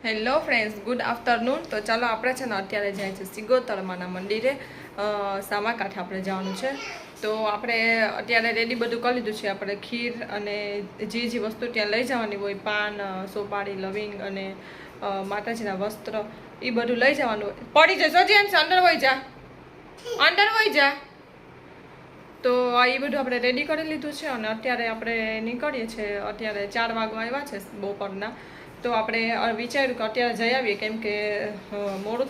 Hello friends, good afternoon. તો ચાલો આપણે છે ને અત્યારે જાય છે સિગોતરમાના મંદિરે. સામાકાંઠે આપણે જવાનું છે. તો આપણે અત્યારે રેડી બધું કરી લીધું છે. આપણે ખીર અને જે વસ્તુ ત્યાં લઈ જવાની હોય, પાન, સોપારી, લવિંગ અને માતાજીના વસ્ત્ર, એ બધું લઈ જવાનું. પડી જશો જેન્સ, અંદર વહી જા, અંદર વહી જા. તો એ બધું આપણે રેડી કરી લીધું છે અને અત્યારે આપણે નીકળીએ છીએ. અત્યારે 4 વાગવા આવ્યા છે બપોરના. તો આપણે વિચાર્યું કે અત્યારે જઈ આવીએ, કેમ કે મોડું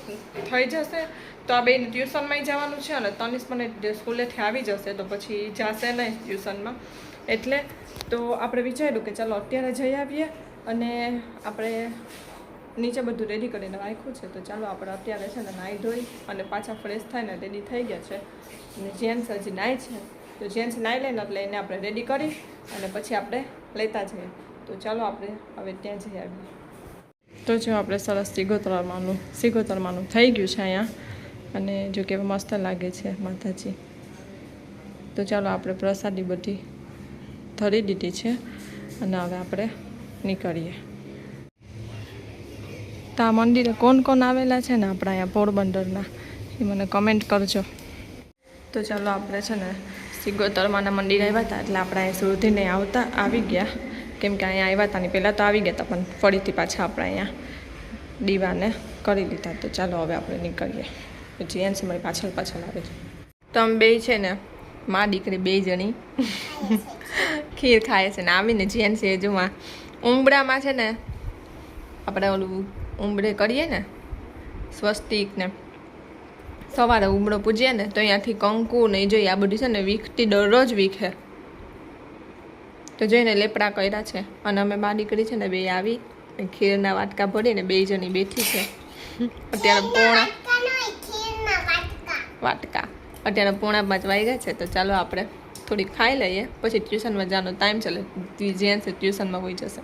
થઈ જશે. તો આ બેન ટ્યુશનમાં જવાનું છે અને તનિષ મને સ્કૂલેથી આવી જશે, તો પછી જશે નહીં ટ્યુશનમાં. એટલે તો આપણે વિચાર્યું કે ચાલો અત્યારે જઈ આવીએ. અને આપણે નીચે બધું રેડી કરીને રાખ્યું છે. તો ચાલો આપણે અત્યારે છે ને નાહી ધોઈ અને પાછા ફ્રેશ થઈને રેડી થઈ ગયા છે. અને જેન્ટ્સ હજી નાહી છે, તો જેન્ટ્સ નાહી લઈને એટલે એને આપણે રેડી કરી અને પછી આપણે લેતા જઈએ. તો ચાલો આપણે હવે ત્યાં જઈ આવીએ. તો જો આપણે સરસ સિગોતરમાનું થઈ ગયું છે અહીંયા. અને જો કેવા મસ્ત લાગે છે માતાજી. તો ચાલો આપણે પ્રસાદી બધી ધરી દીધી છે અને હવે આપણે નીકળીએ. તો આ મંદિરે કોણ આવેલા છે ને આપણા અહીંયા પોરબંદરના, એ મને કમેન્ટ કરજો. તો ચાલો આપણે છે ને સિગોતરમાના મંદિરે આવ્યા હતા, એટલે આપણે અહીંયા સુરતીને આવી ગયા. કેમ કે અહીંયા આવ્યા હતા ને પહેલાં તો આવી ગયા હતા, પણ ફરીથી પાછા આપણે અહીંયા દીવાને કરી લીધા. તો ચાલો હવે આપણે નીકળીએ. પછી એન સમય પાછળ આવે છે. તો અમે બે છે ને મા દીકરી બે જણી ખીર ખાય છે ને આવીને જેન છે જોમાં ઉંબરામાં છે ને આપણે ઓલું ઉંબરે કરીએ ને સ્વસ્તિક ને સવારે ઉંબરો પૂજીએ ને, તો અહીંયાથી કંકુ ને જોઈએ આ બધું છે ને વીખતી દરરોજ વીખે. તો જોઈને લેપડા કર્યા છે અને અમે મા દીકરી છે ને બે આવી ખીરના વાટકા ભરીને બે જણી બેઠી છે. અત્યારે અત્યારે 4:45 વાગ્યા છે. તો ચાલો આપણે થોડી ખાઈ લઈએ, પછી ટ્યુશનમાં જવાનો ટાઈમ ચાલે, જેન્ટ્સ ટ્યુશનમાં હોઈ જશે.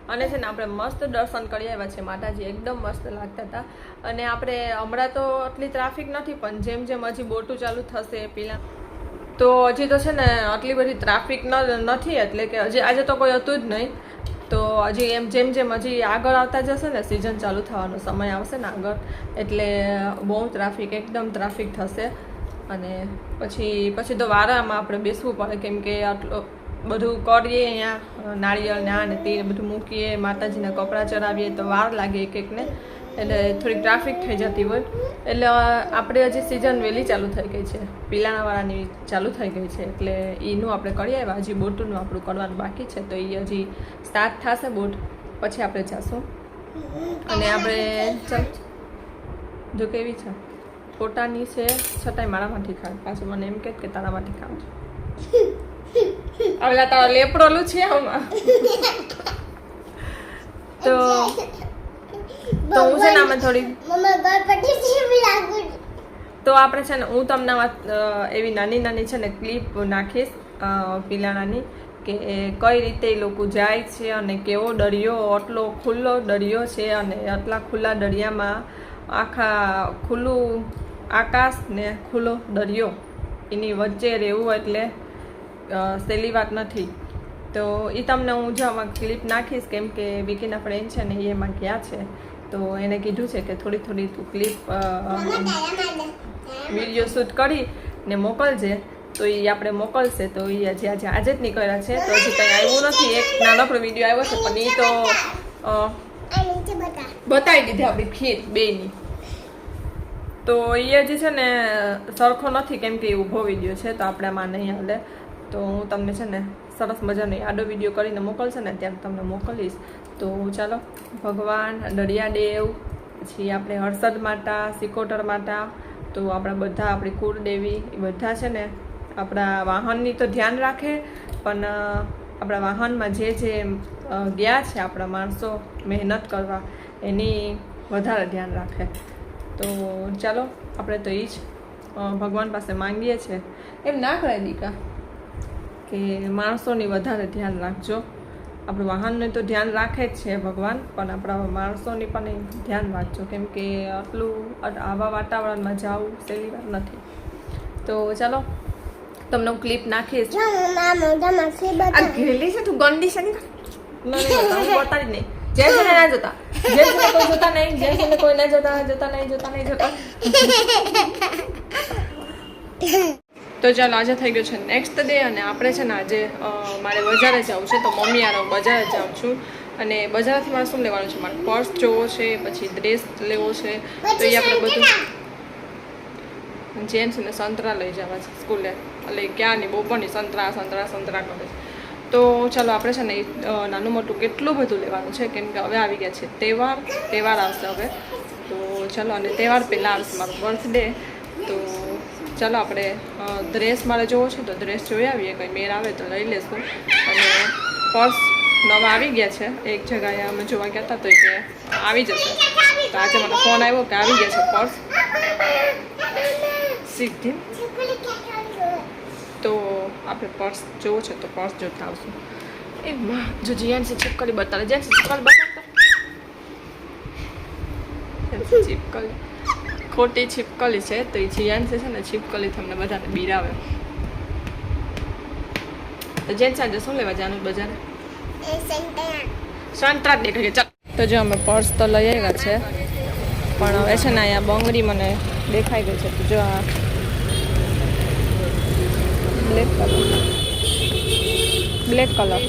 અને છે ને આપણે મસ્ત દર્શન કરી આવ્યા છે. માતાજી એકદમ મસ્ત લાગતા હતા. અને આપણે હમણાં તો આટલી ટ્રાફિક નથી, પણ જેમ જેમ હજી બોટું ચાલુ થશે પેલા તો હજી તો છે ને આટલી બધી ટ્રાફિક નથી. એટલે કે હજી આજે તો કોઈ હતું જ નહીં. તો હજી જેમ હજી આગળ આવતા જશે ને, સિઝન ચાલુ થવાનો સમય આવશે ને આગળ, એટલે બહુ એકદમ ટ્રાફિક થશે. અને પછી તો વારામાં આપણે બેસવું પડે, કેમ કે આટલો બધું કરીએ અહીંયા નાળિયેર ને આ ને તે બધું મૂકીએ, માતાજીના કપડાં ચડાવીએ તો વાર લાગે એકને, એટલે થોડીક ટ્રાફિક થઈ જતી હોય. એટલે આપણે હજી સિઝન વહેલી ચાલુ થઈ ગઈ છે, પિલાણાવાળાની ચાલુ થઈ ગઈ છે, એટલે એનું આપણે કરી આવ્યા. હજી બોટનું આપણું કરવાનું બાકી છે, તો એ હજી સ્ટાર્ટ થશે બોટ, પછી આપણે જઈશું. અને આપણે ચાલ જો કેવી છે ફોટાની છે, છતાંય મારામાંથી ખાવ. પાછું મને એમ કે તારામાંથી ખાવ. હવે તારો લેપડોલું છે આમાં. તો હું છે ને આમાં થોડી તો આપણે છે ને હું તમને એવી નાની છે ને ક્લિપ નાખીશ પિલાણાની, કે કઈ રીતે એ લોકો જાય છે અને કેવો દરિયો, આટલો ખુલ્લો દરિયો છે અને આટલા ખુલ્લા દરિયામાં આખા ખુલ્લું આકાશ ને ખુલ્લો દરિયો, એની વચ્ચે રહેવું એટલે સહેલી વાત નથી. તો એ તમને હું જો આમાં ક્લિપ નાખીશ, કેમ કે વિકીના ફ્રેન્ડ છે ને એ એમાં ગયા છે. તો એને કીધું છે કે થોડી તું ક્લિપ વિડીયો શૂટ કરી ને મોકલજે. તો એ આપણે મોકલશે. તો એ આજે જ નીકળ્યા છે, તો હજી કંઈ આવ્યું નથી. એક નાનકડો વિડીયો આવ્યો છે, પણ એ તો બતાવી દીધી આપણી ખીર બેની. તો એ હજી છે ને સરખો નથી, કેમ કે એ ઊભો વિડીયો છે, તો આપણે આમાં નહીં હાલે. તો હું તમને છે ને સરસ મજાનો આડો વિડીયો કરીને મોકલશે ને ત્યારે તમને મોકલીશ. તો ચાલો, ભગવાન, દરિયાદેવ, પછી આપણે હર્ષદ માતા, સિકોટર માતા, તો આપણા બધા આપણી કુળદેવી એ બધા છે ને આપણા વાહનની તો ધ્યાન રાખે, પણ આપણા વાહનમાં જે ગયા છે આપણા માણસો મહેનત કરવા, એની વધારે ધ્યાન રાખે. તો ચાલો આપણે તો એ જ ભગવાન પાસે માંગીએ છીએ. એમ ના કરાય દીકા કે માણસોની વધારે ધ્યાન રાખજો. આપણું વાહનને તો ધ્યાન રાખે જ છે ભગવાન, પણ આપણા માણસોની પણ ધ્યાન રાખજો, કેમ કે આટલું આવા વાતાવરણમાં જવું સહેલી વાત નથી. તો ચાલો તમને હું ક્લિપ નાખીશ. આ ઘેલી છે તું ગંદી છે ને, બતાડી નહીં. જેન્ટ્સને ના જોતા, જેન્ટ્સને કોઈ જોતા નહીં, જેન્ટ્સને કોઈ ના જોતા. તો ચાલો આજે થઈ ગયો છે નેક્સ્ટ ડે અને આપણે છે ને આજે મારે બજારે જવું છે. તો મમ્મી યાર હું બજારે જાઉં છું અને બજારથી મારે શું લેવાનું છે, મારે પર્સ જોવો છે, પછી ડ્રેસ લેવો છે. તો એ આપણે બધું જેન્ટ્સને સંતરા લઈ જવા છે સ્કૂલે, એટલે ક્યાં નહીં બપોરની સંતરા કરે છે. તો ચાલો આપણે છે ને નાનું મોટું કેટલું બધું લેવાનું છે, કેમ કે હવે આવી ગયા છે તહેવાર આવશે હવે. તો ચાલો, અને તહેવાર પહેલાં આવશે મારો બર્થડે. તો ચાલો આપણે ડ્રેસ મારે જોવો છે તો ડ્રેસ જોઈ આવીએ, કંઈ મેળ આવે તો લઈ લેશું. અને પર્સ નવા આવી ગયા છે, એક જગ્યાએ અમે જોવા ગયા હતા તો કે આવી જશે. તો આજે મને ફોન આવ્યો કે આવી ગયા છે પર્સ સીધી. તો આપણે પર્સ જોવો છે તો પર્સ જોતા આવશું. એ માં જો જીયાન છે ચીપકલી બતાવે, જેન ચીપકલી બતાવતા ચીપકલી ખોટી છીપકલી છે. તો એ જીયાન છે ને છીપકલી તમને બધાને બીરાવે. તો જેન સાંજે શું લેવા જવાનું બજારે? સંતરા દેખાય. ચાલ તો જો અમે પર્સ તો લઈ આવ્યા છે, પણ હવે છે ને અહીંયા બંગડી મને દેખાઈ ગઈ છે. તો જો આ બ્લેક કલર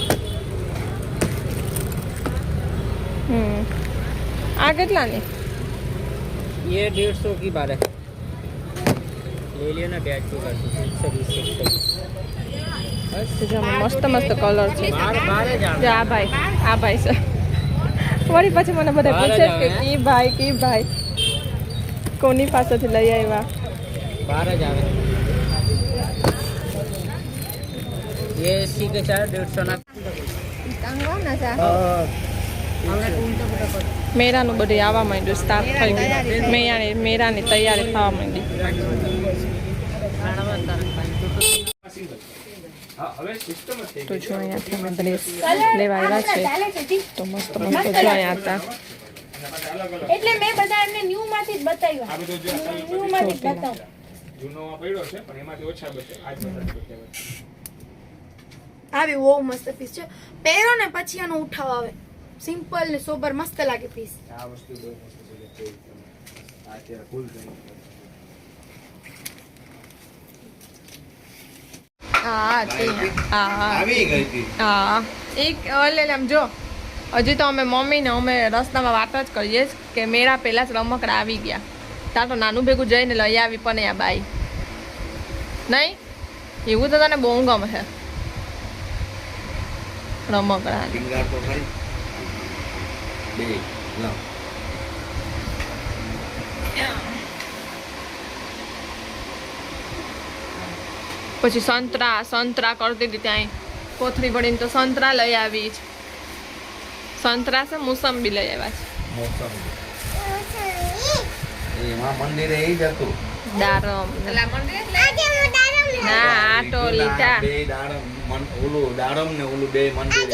આ કેટલાની? ये 150 की बार है, ले लियो ना बैग को कर મસ્ત મસ્ત કલર છે. बार जा જો આ ભાઈ છે. વળી પછી મને બધા પૂછે કે કી ભાઈ કોની પાસેથી લઈ આવ્યા? बार जावे ये सी के 150 ना મેરાનું બધું આવવા માંડ્યું, સ્ટાર્ટ થઈ ગયું. મેરાની તૈયારી થવા માંડી. તો જો અહીંયા તમે ડ્રેસ લેવા આવ્યા છે તો મસ્ત જો અહીંયા હતા. એટલે મેં બધા એમને ન્યુ માંથી જ બતાવ્યા, ન્યુ માંથી જ બતાવ. જૂનોમાં પડ્યો છે પણ એમાંથી ઓછા બચે. આજ બધા આવી બહુ મસ્ત પીસ છે, પહેરો ને પછી આનો ઉઠાવ આવે, સિમ્પલ ને સોબર મસ્ત લાગે પીસ. આ વસ્તુ બહુ મસ્ત છે. આ અત્યારે ફૂલ થઈ જો હજી તો અમે મમ્મીને અમે રસ્તામાં વાત જ કરીએ કે મેરા પહેલા જ રમકડા આવી ગયા. ત્યાં તો નાનું ભેગું જઈને લઈ આવી પણ આ બાઈ નહીં એવું તો તને બહુ ગમે છે રમકડા. પછી સંતરા કરતી હતી ત્યાં કોથળી ભરીને, તો સંતરા લઈ આવી છે. સંતરા છે, મોસંબી લઈ આવ્યા છે. મંદિરે એ જ હતું દારમ ના આટો લીધા. દાડમ ને ઓલું બે મંદિર.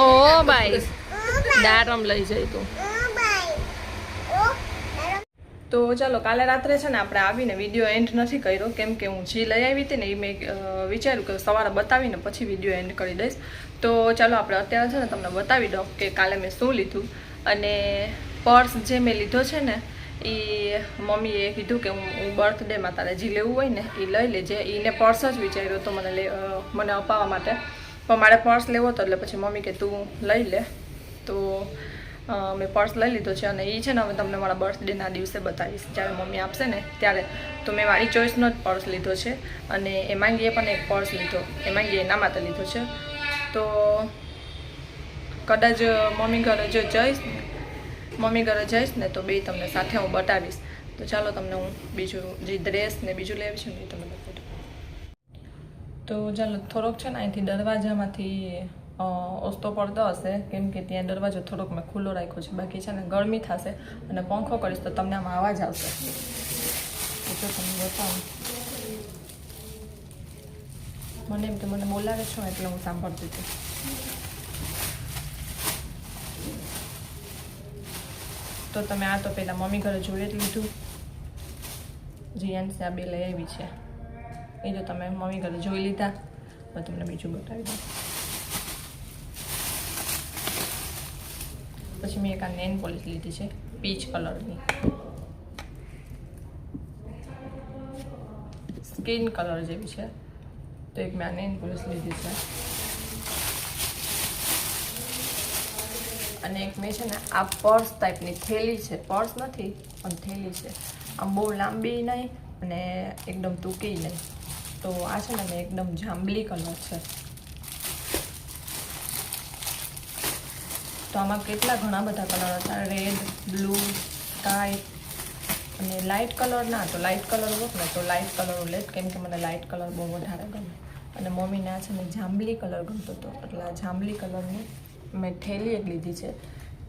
ઓ ભાઈ દારમ લઈ જઈ તું. તો ચાલો કાલે રાત્રે છે ને આપણે આવીને વિડીયો એન્ડ નથી કર્યો, કેમ કે હું જે લઈ આવી હતી ને એ મેં વિચાર્યું કે સવારે બતાવીને પછી વિડીયો એન્ડ કરી દઈશ. તો ચાલો આપણે અત્યારે છે ને તમને બતાવી દઉં કે કાલે મેં શું લીધું. અને પર્સ જે મેં લીધો છે ને એ મમ્મીએ કીધું કે હું બર્થડેમાં તારે જે લેવું હોય ને એ લઈ લેજે. એને પર્સ જ વિચાર્યો હતો મને અપાવવા માટે, પણ મારે પર્સ લેવો હતો એટલે પછી મમ્મી કે તું લઈ લે. તો મેં પર્સ લઈ લીધો છે અને એ છે ને હવે તમને મારા બર્થડેના દિવસે બતાવીશ જ્યારે મમ્મી આપશે ને ત્યારે. તો મેં મારી ચોઈસનો જ પર્સ લીધો છે અને એમાંગીએ પણ એક પર્સ લીધો, એમાંગીએ એના માટે લીધો છે. તો કદાચ મમ્મી ઘરે જઈશ ને તો બે તમને સાથે હું બતાવીશ. તો ચાલો તમને હું બીજું જે ડ્રેસ ને બીજું લેવી છે ને એ તમને બતાવી દઉં. તો ચાલો થોડોક છે ને અહીંથી દરવાજામાંથી ઓસ્તો પડતો હશે, કેમ કે ત્યાં દરવાજો થોડોક મેં ખુલ્લો રાખ્યો છે. બાકી છે ને ગરમી થશે અને પંખો કરીશ તો તમને આમાં અવાજ આવશે. તો તમને બતાવું, મને એમ કે મને બોલાવે છો એટલે હું સાંભળતી હતી. તો તમે આ તો પહેલાં મમ્મી ઘરે જોઈ જ લીધું. જીયાન આ બે લઈ આવી છે એ તો તમે મમ્મી ઘરે જોઈ લીધા. હવે તમને બીજું બતાવી દઉં. પછી મેં એક આ નેન પોલિશ લીધી છે પીચ કલરની, સ્કિન કલર જેવી છે, તો એક મેં આ નેન પોલિશ લીધી છે. અને એક મેં છે ને આ પર્સ ટાઈપની થેલી છે, પર્સ નથી પણ થેલી છે, આમ બહુ લાંબી નહીં અને એકદમ ટૂંકી નહીં. તો આ છે ને મેં એકદમ જાંબલી કલર છે. તો આમાં કેટલા ઘણા બધા કલર હતા, રેડ, બ્લુ, સ્કાય અને લાઇટ કલર. ના તો લાઇટ કલર હોત ને તો લાઇટ કલર લેત, કેમ કે મને લાઇટ કલર બહુ વધારે ગમે. અને મમ્મીને આ છે ને જાંબલી કલર ગમતો હતો, એટલે આ જાંબલી કલરની મેં થેલી એક લીધી છે.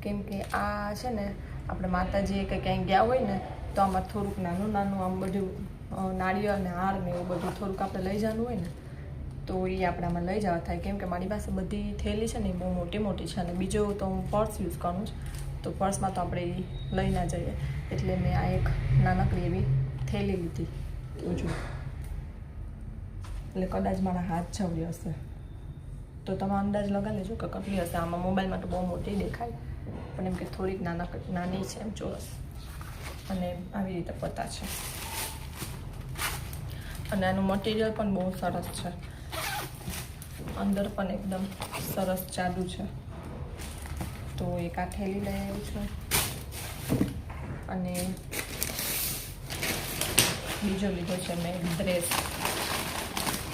કેમ કે આ છે ને આપણે માતાજીએ કે ક્યાંય ગયા હોય ને તો આમાં થોડુંક નાનું નાનું આમ બધું નાળિયેર ને હાર ને એવું બધું થોડુંક આપણે લઈ જવાનું હોય ને તો એ આપણે આમાં લઈ જવા થાય. કેમ કે મારી પાસે બધી થેલી છે ને એ બહુ મોટી મોટી છે, અને બીજો તો હું પર્સ યુઝ કરું છું, તો પર્સમાં તો આપણે એ લઈ ના જઈએ. એટલે મેં આ એક નાનકડી એવી થેલી લીધી. તો જો એટલે કદાચ મારા હાથ છવડી હશે તો તમે અંદાજ લગાવી લેજો કે કેટલી હશે. આમાં મોબાઈલમાં તો બહુ મોટી દેખાય, પણ એમ કે થોડીક નાની છે એમ ચોરસ. અને આવી રીતે પતા છે. અને આનું મટીરિયલ પણ બહુ સરસ છે, અંદર પણ એકદમ સરસ જાડુ છે. તો એક આ થેલી લઈ આવી છું. અને બીજો લીધો છે મેં ડ્રેસ.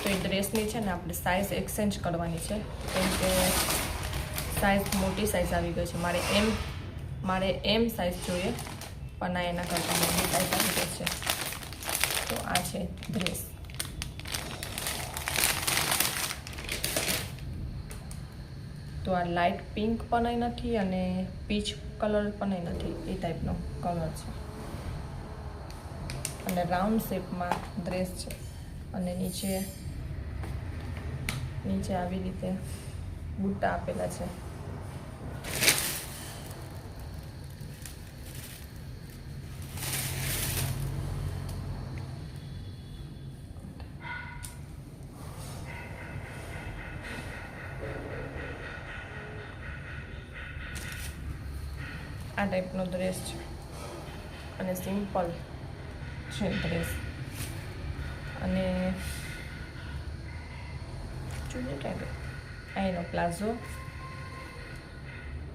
તો એ ડ્રેસની છે ને આપણે સાઇઝ એક્સચેન્જ કરવાની છે, કેમ કે સાઇઝ મોટી સાઇઝ આવી ગઈ છે. મારે એમ સાઇઝ જોઈએ, પણ આ એના કરતાં મોટી સાઇઝ આવી ગઈ છે. તો આ છે ડ્રેસ. તો આ લાઇટ પિંક પણ નથી અને પીચ કલર પણ નથી, એ ટાઈપનો કલર છે. અને રાઉન્ડ શેપમાં ડ્રેસ છે. અને નીચે આવી રીતે બુટ્ટા આપેલા છે. આ ટાઈપનો ડ્રેસ છે અને સિમ્પલ છે ડ્રેસ. અને ચૂની ટાઈપ આ એનો પ્લાઝો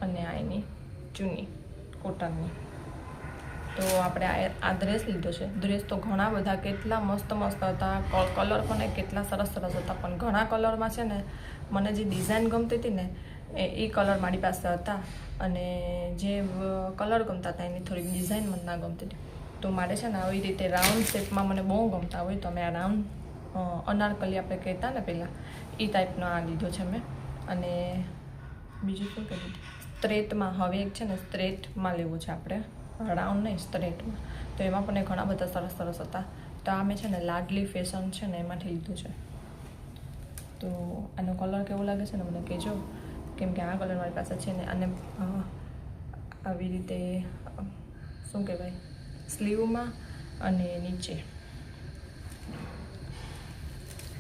અને આ એની ચૂની કોટનની. તો આપણે આ ડ્રેસ લીધો છે. ડ્રેસ તો ઘણા બધા કેટલા મસ્ત મસ્ત હતા, કલર પણ કેટલા સરસ સરસ હતા. પણ ઘણા કલરમાં છે ને મને જે ડિઝાઇન ગમતી હતી ને એ કલર મારી પાસે હતા, અને જે કલર ગમતા હતા એની થોડીક ડિઝાઇન મને ના ગમતી હતી. તો મારે છે ને આવી રીતે રાઉન્ડ શેપમાં મને બહુ ગમતા હોય, તો મેં આ રાઉન્ડ અનારકલી આપણે કહેતા ને પહેલાં એ ટાઈપનો આ લીધો છે મેં. અને બીજું શું કીધું, સ્ટ્રેટમાં હવે એક છે ને સ્ટ્રેટમાં લેવું છે આપણે, રાઉન્ડ નહીં સ્ટ્રેટમાં. તો એમાં પણ ઘણા બધા સરસ સરસ હતા. તો આ મેં છે ને લાડલી ફેશન છે ને એમાંથી લીધું છે. તો આનો કલર કેવો લાગે છે ને મને કહેજો, કેમ કે આ કલર મારી પાસે છે ને. અને આવી રીતે શું કહેવાય, સ્લીવમાં અને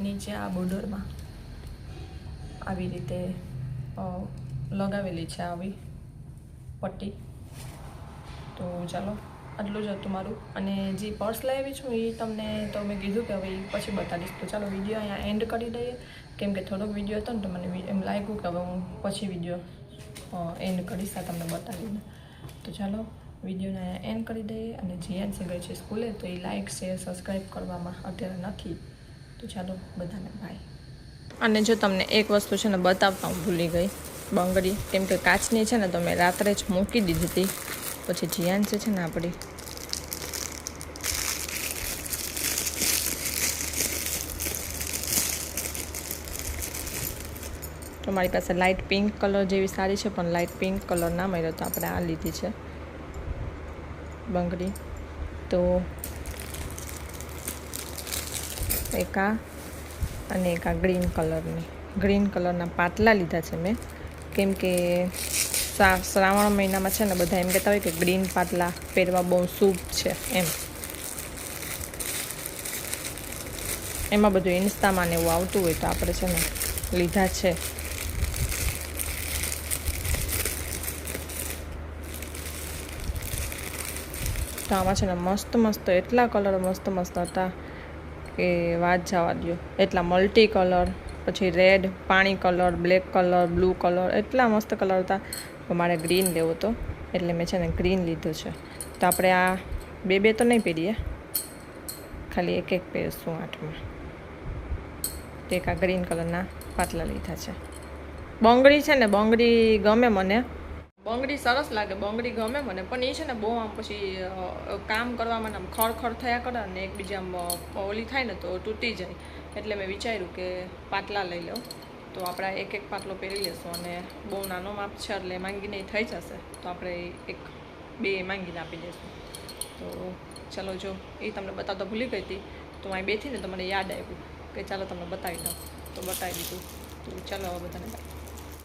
નીચે આ બોર્ડરમાં આવી રીતે લગાવેલી છે આવી પટ્ટી. તો ચાલો આટલું જ હતું મારું. અને જે પર્સ લઈ આવી છું એ તમને તો મેં કીધું કે હવે એ પછી બતાવીશ. તો ચાલો વિડીયો અહીંયા એન્ડ કરી દઈએ, કેમ કે થોડોક વિડીયો હતો ને તો મને એમ લાગ્યું કે હવે હું પછી વિડીયો એન્ડ કરીશ આ તમને બતાવીને. તો ચાલો વિડીયોને અહીંયા એન્ડ કરી દઈએ. અને જીયાનસી ગઈ છે સ્કૂલે, તો એ લાઇક શેર સબસ્ક્રાઈબ કરવામાં અત્યારે નથી. તો ચાલો બધાને બાય. અને જો તમને એક વસ્તુ છે ને બતાવતા હું ભૂલી ગઈ, બંગડી. કેમ કે કાચની છે ને તો મેં રાત્રે જ મૂકી દીધી હતી. પછી જીયાનસી છે ને આપણી તો મારી પાસે લાઇટ પિંક કલર જેવી સાડી છે, પણ લાઇટ પિંક કલર ના મળ્યો તો આપણે આ લીધી છે બંગડી. તો એક આ અને એક આ ગ્રીન કલરના પાટલા લીધા છે મેં, કેમ કે શ્રાવણ મહિનામાં છે ને બધા એમ કહેતા હોય કે ગ્રીન પાટલા પહેરવા બહુ શુભ છે એમ. એમાં બધું ઇન્સ્ટામાં ને એવું આવતું હોય તો આપણે છે ને લીધા છે. તો આમાં છે ને મસ્ત એટલા કલર મસ્ત હતા કે વાત જવા દો. એટલા મલ્ટી કલર, પછી રેડ, પાણી colour, black colour, blue colour, એટલા મસ્ત કલર હતા. તો મારે ગ્રીન લેવો હતો એટલે મેં છે ને ગ્રીન લીધો છે. તો આપણે આ બે તો નહીં પહેરીએ, ખાલી એક પહેરશું 8માં. તો એક આ ગ્રીન કલરના પાટલા લીધા છે. બંગડી છે ને, બંગડી ગમે મને, બંગડી સરસ લાગે, બંગડી ગમે મને, પણ એ છે ને બહુ આમ પછી કામ કરવામાં આમ ખડ થયા કરે અને એકબીજા આમ ઓલી થાય ને તો તૂટી જાય. એટલે મેં વિચાર્યું કે પાટલા લઈ લઉં. તો આપણે એક પાટલો પહેરી લેશું અને બહુ નાનો માપ છે એટલે માંગીને થઈ જશે. તો આપણે બે માંગીને આપી દઈશું. તો ચાલો, જો એ તમને બતાવતા ભૂલી ગઈ હતી તો અહીં બેઠી ને તો મને યાદ આવ્યું કે ચાલો તમને બતાવી દઉં, તો બતાવી દીધું. તો ચાલો હવે બધાને બાય.